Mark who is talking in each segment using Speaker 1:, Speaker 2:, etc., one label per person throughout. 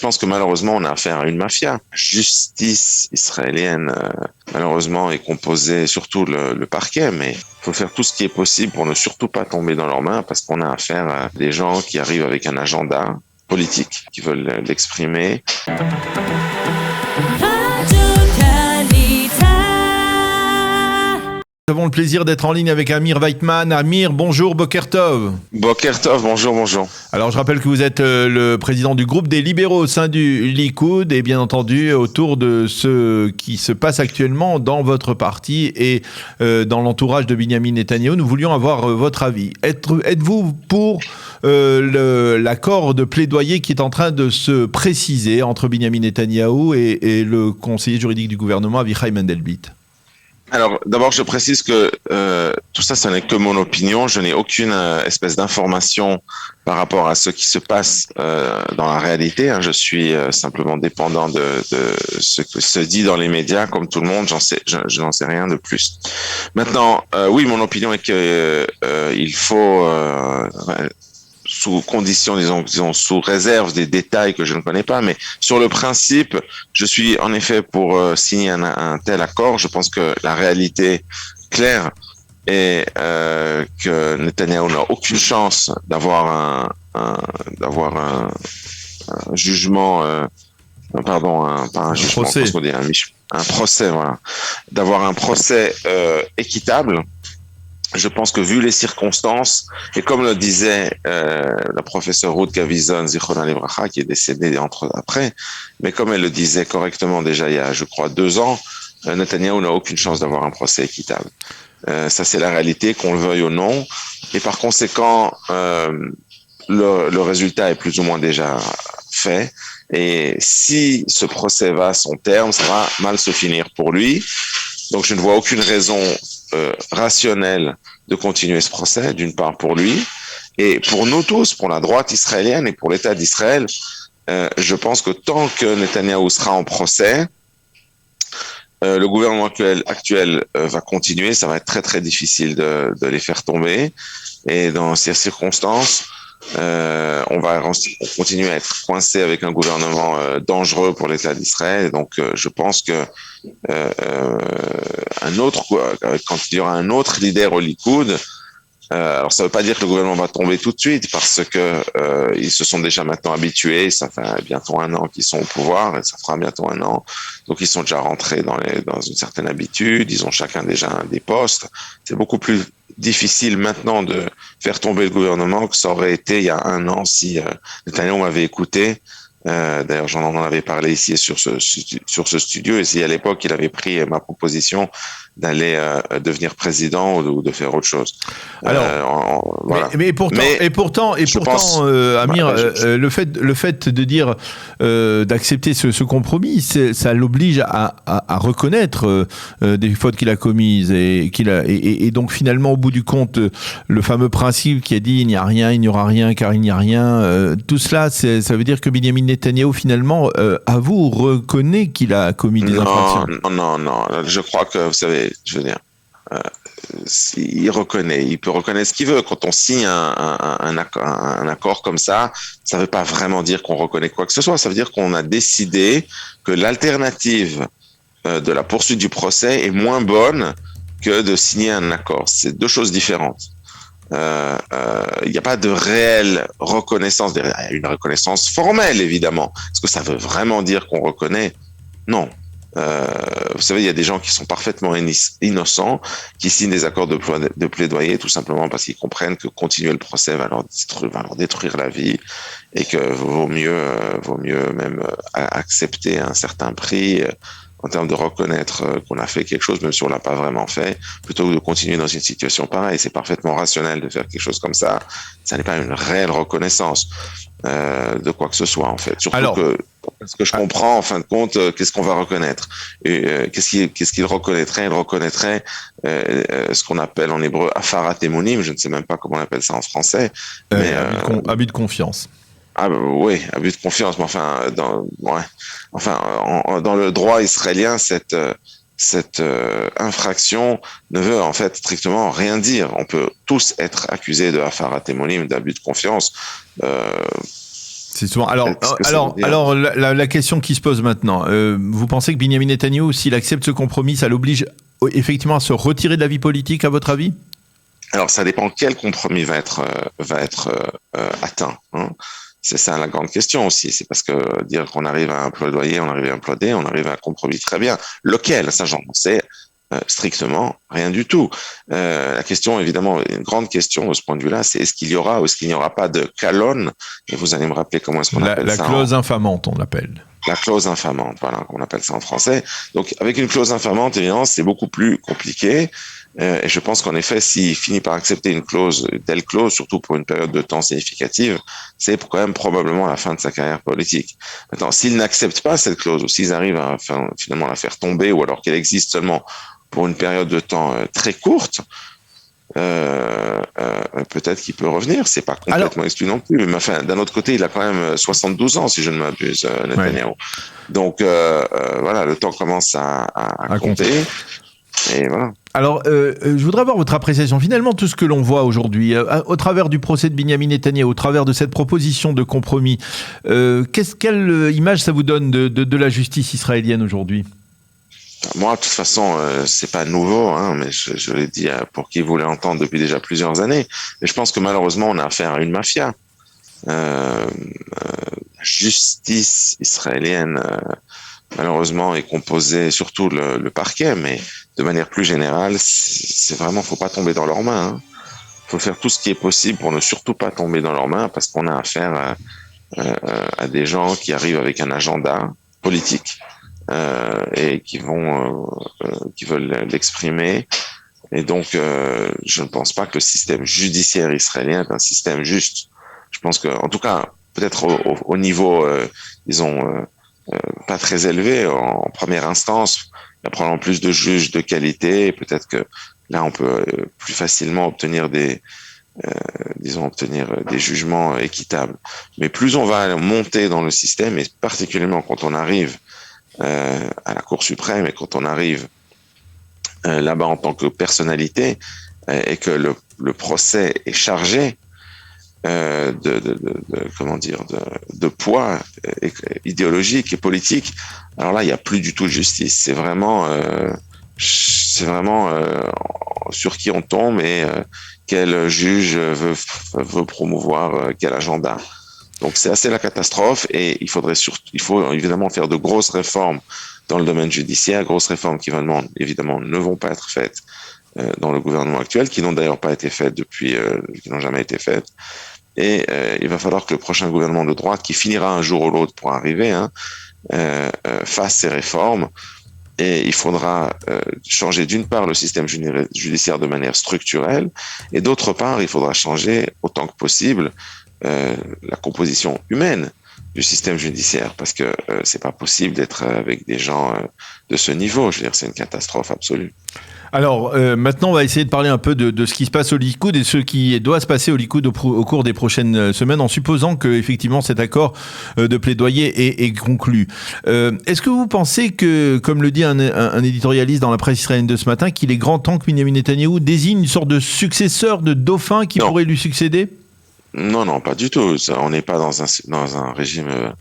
Speaker 1: pense que malheureusement, on a affaire à une mafia. Justice israélienne, malheureusement, est composée, surtout le parquet, mais il faut faire tout ce qui est possible pour ne surtout pas tomber dans leurs mains, parce qu'on a affaire à des gens qui arrivent avec un agenda politique, qui veulent l'exprimer.
Speaker 2: Nous avons le plaisir d'être en ligne avec Amir Weitman. Amir, bonjour, Boker Tov.
Speaker 1: Boker Tov, bonjour.
Speaker 2: Alors, je rappelle que vous êtes le président du groupe des libéraux au sein du Likoud et bien entendu autour de ce qui se passe actuellement dans votre parti et dans l'entourage de Binyamin Netanyahou. Nous voulions avoir votre avis. Êtes-vous pour l'accord de plaidoyer qui est en train de se préciser entre Binyamin Netanyahou et le conseiller juridique du gouvernement, Avichai Mendelblit?
Speaker 1: Alors, d'abord, je précise que tout ça, ce n'est que mon opinion. Je n'ai aucune espèce d'information par rapport à ce qui se passe dans la réalité. Je suis simplement dépendant de ce que se dit dans les médias, comme tout le monde. Je n'en sais rien de plus. Maintenant, oui, mon opinion est que il faut sous condition, disons, sous réserve des détails que je ne connais pas, mais sur le principe, je suis en effet pour signer un tel accord. Je pense que la réalité claire est que Netanyahou n'a aucune chance d'avoir un jugement, un procès, voilà, d'avoir un procès équitable. Je pense que vu les circonstances, et comme le disait la professeure Ruth Gavizon, Zichronah Livracha, qui est décédée après, mais comme elle le disait correctement déjà il y a, je crois, 2 ans, Netanyahou n'a aucune chance d'avoir un procès équitable. Ça, c'est la réalité, qu'on le veuille ou non. Et par conséquent, le résultat est plus ou moins déjà fait. Et si ce procès va à son terme, ça va mal se finir pour lui. Donc, je ne vois aucune raison rationnelle de continuer ce procès, d'une part pour lui, et pour nous tous, pour la droite israélienne et pour l'État d'Israël, je pense que tant que Netanyahou sera en procès, le gouvernement actuel va continuer, ça va être très très difficile de les faire tomber, et dans ces circonstances, on va continuer à être coincé avec un gouvernement dangereux pour l'État d'Israël. Donc, je pense que quand il y aura un autre leader au Likoud, alors ça ne veut pas dire que le gouvernement va tomber tout de suite, parce que ils se sont déjà maintenant habitués. Ça fait bientôt 1 an qu'ils sont au pouvoir, et ça fera bientôt 1 an. Donc ils sont déjà rentrés dans une certaine habitude. Ils ont chacun déjà des postes. C'est beaucoup plus difficile maintenant de faire tomber le gouvernement que ça aurait été il y a 1 an si Netanyahou m'avait écouté. D'ailleurs, j'en en avais parlé ici sur ce studio, et si à l'époque il avait pris ma proposition d'aller devenir président ou de faire autre chose.
Speaker 2: Alors,
Speaker 1: voilà.
Speaker 2: mais pourtant, Amir, le fait de dire d'accepter ce compromis, ça l'oblige à reconnaître des fautes qu'il a commises et donc finalement au bout du compte, le fameux principe qui a dit il n'y a rien, il n'y aura rien car il n'y a rien. Tout cela, ça veut dire que Binyamin Netanyahou finalement avoue, reconnaît qu'il a commis des infractions.
Speaker 1: Non. Je crois que vous savez. Je veux dire, il reconnaît, il peut reconnaître ce qu'il veut. Quand on signe un accord comme ça ne veut pas vraiment dire qu'on reconnaît quoi que ce soit. Ça veut dire qu'on a décidé que l'alternative de la poursuite du procès est moins bonne que de signer un accord. C'est 2 choses différentes. Il n'y a pas de réelle reconnaissance. Il y a une reconnaissance formelle, évidemment. Est-ce que ça veut vraiment dire qu'on reconnaît? Non. Vous savez, il y a des gens qui sont parfaitement innocents, qui signent des accords de plaidoyer tout simplement parce qu'ils comprennent que continuer le procès va leur détruire la vie, et que vaut mieux même accepter un certain prix en termes de reconnaître qu'on a fait quelque chose, même si on l'a pas vraiment fait, plutôt que de continuer dans une situation pareille. C'est parfaitement rationnel de faire quelque chose comme ça. Ça n'est pas une réelle reconnaissance de quoi que ce soit, en fait. Surtout que ce que je comprends, en fin de compte, qu'est-ce qu'on va reconnaître? Qu'est-ce qu'il reconnaîtrait? Il reconnaîtrait ce qu'on appelle en hébreu afarat emunim. Je ne sais même pas comment on appelle ça en français. Mais
Speaker 2: abus de confiance.
Speaker 1: Ah oui, abus de confiance. Mais dans le droit israélien, cette infraction ne veut en fait strictement rien dire. On peut tous être accusés de afarat emunim, d'abus de confiance.
Speaker 2: C'est souvent. Alors, la question qui se pose maintenant, vous pensez que Benyamin Netanyahou, s'il accepte ce compromis, ça l'oblige effectivement à se retirer de la vie politique, à votre avis ?
Speaker 1: Alors, ça dépend quel compromis va être atteint. Hein. C'est ça la grande question aussi. C'est parce que dire qu'on arrive à un plaidoyer, on arrive à un compromis, très bien. Lequel ? Ça, j'en sais strictement rien du tout. La question, évidemment, une grande question de ce point de vue-là, c'est est-ce qu'il y aura ou est-ce qu'il n'y aura pas de calonne ? Et vous allez me rappeler comment est-ce qu'on appelle ça ?
Speaker 2: La clause infamante, on l'appelle.
Speaker 1: La clause infamante, voilà, on appelle ça en français. Donc, avec une clause infamante, évidemment, c'est beaucoup plus compliqué. Et je pense qu'en effet, s'il finit par accepter une telle clause, surtout pour une période de temps significative, c'est quand même probablement la fin de sa carrière politique. Maintenant, s'il n'accepte pas cette clause, ou s'ils arrivent à finalement la faire tomber, ou alors qu'elle existe seulement pour une période de temps très courte, peut-être qu'il peut revenir. C'est pas complètement exclu non plus. Mais enfin, d'un autre côté, il a quand même 72 ans, si je ne m'abuse, Netanyahou. Ouais. Donc voilà, le temps commence à compter. Et voilà.
Speaker 2: Alors, je voudrais avoir votre appréciation. Finalement, tout ce que l'on voit aujourd'hui, au travers du procès de Benyamin Netanyahou, au travers de cette proposition de compromis, quelle image ça vous donne de la justice israélienne aujourd'hui ?
Speaker 1: Moi, de toute façon, c'est pas nouveau, hein, mais je l'ai dit pour qui voulait entendre depuis déjà plusieurs années. Mais je pense que malheureusement, on a affaire à une mafia. La justice israélienne, malheureusement, est composée, surtout le parquet, mais de manière plus générale, c'est vraiment, faut pas tomber dans leurs mains. Hein. Faut faire tout ce qui est possible pour ne surtout pas tomber dans leurs mains, parce qu'on a affaire à des gens qui arrivent avec un agenda politique. Et qui veulent l'exprimer. Et donc, je ne pense pas que le système judiciaire israélien est un système juste. Je pense que, en tout cas, peut-être au niveau, disons, pas très élevé en première instance, il y a probablement plus de juges de qualité. Et peut-être que là, on peut plus facilement obtenir des jugements équitables. Mais plus on va monter dans le système, et particulièrement quand on arrive à la Cour suprême, et quand on arrive là-bas en tant que personnalité, et que le procès est chargé de poids idéologique et politique, alors là il n'y a plus du tout de justice. C'est vraiment sur qui on tombe et quel juge veut promouvoir quel agenda. Donc c'est assez la catastrophe, et il faut évidemment faire de grosses réformes dans le domaine judiciaire, grosses réformes qui évidemment ne vont pas être faites dans le gouvernement actuel, qui n'ont d'ailleurs pas été faites qui n'ont jamais été faites. Et il va falloir que le prochain gouvernement de droite, qui finira un jour ou l'autre pour arriver, fasse ces réformes. Et il faudra changer d'une part le système judiciaire de manière structurelle, et d'autre part, il faudra changer autant que possible la composition humaine du système judiciaire, parce que c'est pas possible d'être avec des gens de ce niveau. Je veux dire, c'est une catastrophe absolue.
Speaker 2: Alors, maintenant, on va essayer de parler un peu de ce qui se passe au Likoud et ce qui doit se passer au Likoud au cours des prochaines semaines, en supposant que effectivement cet accord de plaidoyer est conclu. Est-ce que vous pensez que, comme le dit un éditorialiste dans la presse israélienne de ce matin, qu'il est grand temps que Benyamin Netanyahou désigne une sorte de successeur, de dauphin qui pourrait lui succéder ?
Speaker 1: Non, pas du tout. On n'est pas dans un régime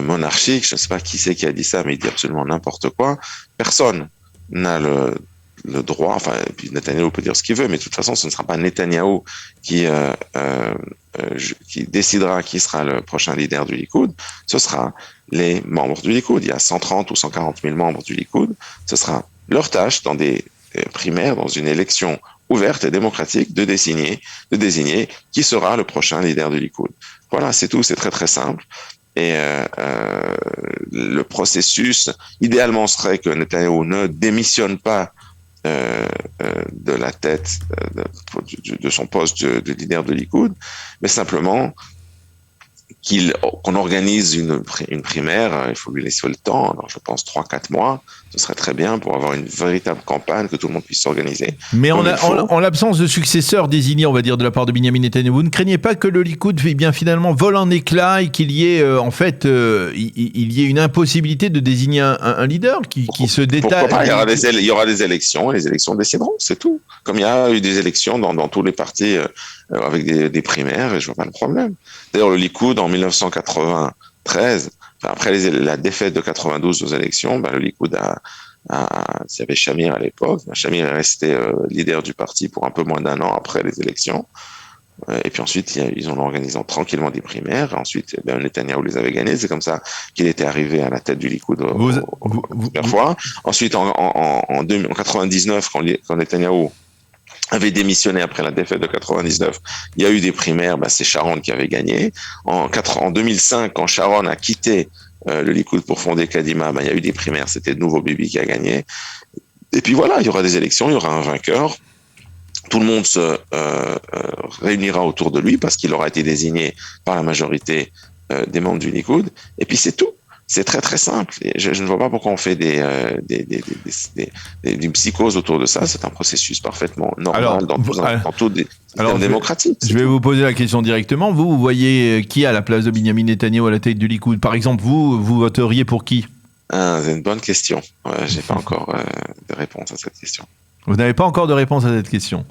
Speaker 1: monarchique. Je ne sais pas qui c'est qui a dit ça, mais il dit absolument n'importe quoi. Personne n'a le droit, enfin, et puis Netanyahou peut dire ce qu'il veut, mais de toute façon, ce ne sera pas Netanyahou qui décidera qui sera le prochain leader du Likoud. Ce sera les membres du Likoud. Il y a 130 ou 140 000 membres du Likoud. Ce sera leur tâche dans des primaires, dans une élection ouverte et démocratique, de désigner qui sera le prochain leader du Likoud. Voilà, c'est tout, c'est très très simple. Et le processus, idéalement, serait que Netanyahou ne démissionne pas de la tête de son poste de leader de Likoud, mais simplement qu'on organise une primaire. Il faut lui laisser le temps. Alors, je pense 3-4 mois, ce serait très bien pour avoir une véritable campagne, que tout le monde puisse s'organiser.
Speaker 2: Mais en l'absence de successeur désigné, on va dire, de la part de Benyamin Netanyahou, vous ne craignez pas que le Likoud finalement vole en éclats et qu'il y ait il y ait une impossibilité de désigner un leader qui se détache?
Speaker 1: Pourquoi pas? Il y aura des élections, et les élections décideront, c'est tout. Comme il y a eu des élections dans tous les partis avec des primaires, et je vois pas le problème. D'ailleurs, le Likoud, en 1993, après la défaite de 92 aux élections, le Likoud il y avait Shamir à l'époque. Shamir est resté leader du parti pour un peu moins d'1 an après les élections. Et puis ensuite, ils ont organisé tranquillement des primaires. Ensuite, Netanyahou les avait gagnés. C'est comme ça qu'il était arrivé à la tête du Likoud la première fois. Ensuite, en 99, quand Netanyahou avait démissionné après la défaite de 99, il y a eu des primaires. C'est Sharon qui avait gagné. En 2005, quand Sharon a quitté le Likoud pour fonder Kadima, il y a eu des primaires. C'était de nouveau Bibi qui a gagné. Et puis voilà, il y aura des élections, il y aura un vainqueur. Tout le monde se réunira autour de lui parce qu'il aura été désigné par la majorité des membres du Likoud. Et puis c'est tout. C'est très très simple. Et je ne vois pas pourquoi on fait d'une psychose autour de ça. C'est un processus parfaitement normal dans tous des systèmes démocratiques.
Speaker 2: Je vais vous poser la question directement. Vous voyez qui à la place de Benyamin Netanyahou à la tête du Likoud? Par exemple, vous voteriez pour qui?
Speaker 1: C'est une bonne question. J'ai pas encore de réponse à cette question.
Speaker 2: Vous n'avez pas encore de réponse à cette question.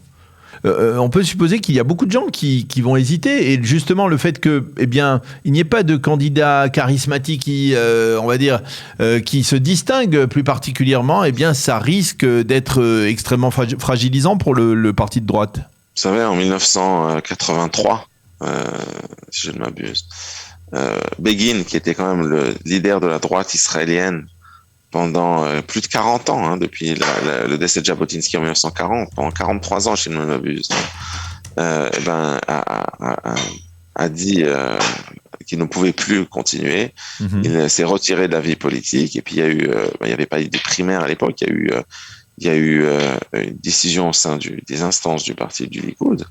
Speaker 2: On peut supposer qu'il y a beaucoup de gens qui vont hésiter, et justement le fait que, il n'y ait pas de candidat charismatique qui se distingue plus particulièrement, ça risque d'être extrêmement fragilisant pour le parti de droite.
Speaker 1: Vous savez, en 1983, si je ne m'abuse, Begin, qui était quand même le leader de la droite israélienne pendant plus de 40 ans, depuis le décès de Jabotinsky en 1940, pendant 43 ans, si je ne m'abuse, a dit qu'il ne pouvait plus continuer. Il s'est retiré de la vie politique, et puis il n'y avait pas eu des primaires à l'époque, il y a eu une décision au sein des instances du parti du Likoud.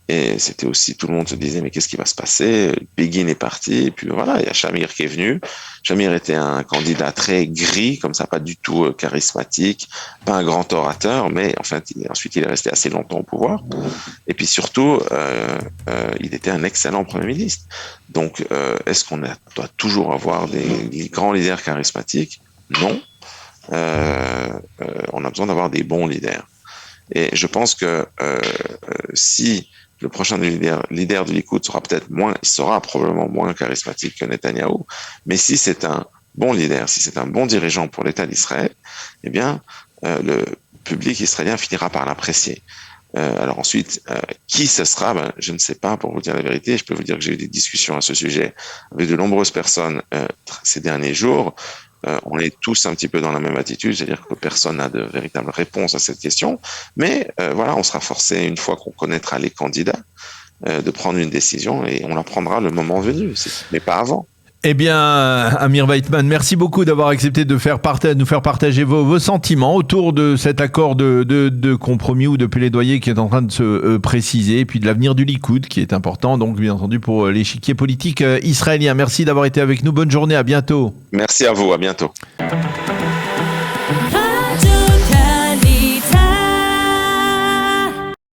Speaker 1: Et c'était aussi, tout le monde se disait, mais qu'est-ce qui va se passer? Begin est parti, et puis voilà, il y a Shamir qui est venu. Shamir était un candidat très gris, comme ça, pas du tout charismatique, pas un grand orateur, mais ensuite il est resté assez longtemps au pouvoir. Et puis surtout, il était un excellent Premier ministre. Donc, est-ce qu'on doit toujours avoir des grands leaders charismatiques? Non. On a besoin d'avoir des bons leaders. Et je pense que si le prochain leader du Likoud sera probablement moins charismatique que Netanyahou, mais si c'est un bon leader, si c'est un bon dirigeant pour l'État d'Israël, le public israélien finira par l'apprécier. Alors ensuite, qui ce sera, je ne sais pas, pour vous dire la vérité. Je peux vous dire que j'ai eu des discussions à ce sujet avec de nombreuses personnes ces derniers jours. On est tous un petit peu dans la même attitude, c'est-à-dire que personne n'a de véritable réponse à cette question. Mais on sera forcé, une fois qu'on connaîtra les candidats, de prendre une décision, et on la prendra le moment venu, mais pas avant.
Speaker 2: Amir Weitman, merci beaucoup d'avoir accepté de nous faire partager vos sentiments autour de cet accord de compromis ou de plaidoyer qui est en train de se préciser, et puis de l'avenir du Likoud qui est important, donc bien entendu pour l'échiquier politique israélien. Merci d'avoir été avec nous, bonne journée, à bientôt.
Speaker 1: Merci à vous, à bientôt.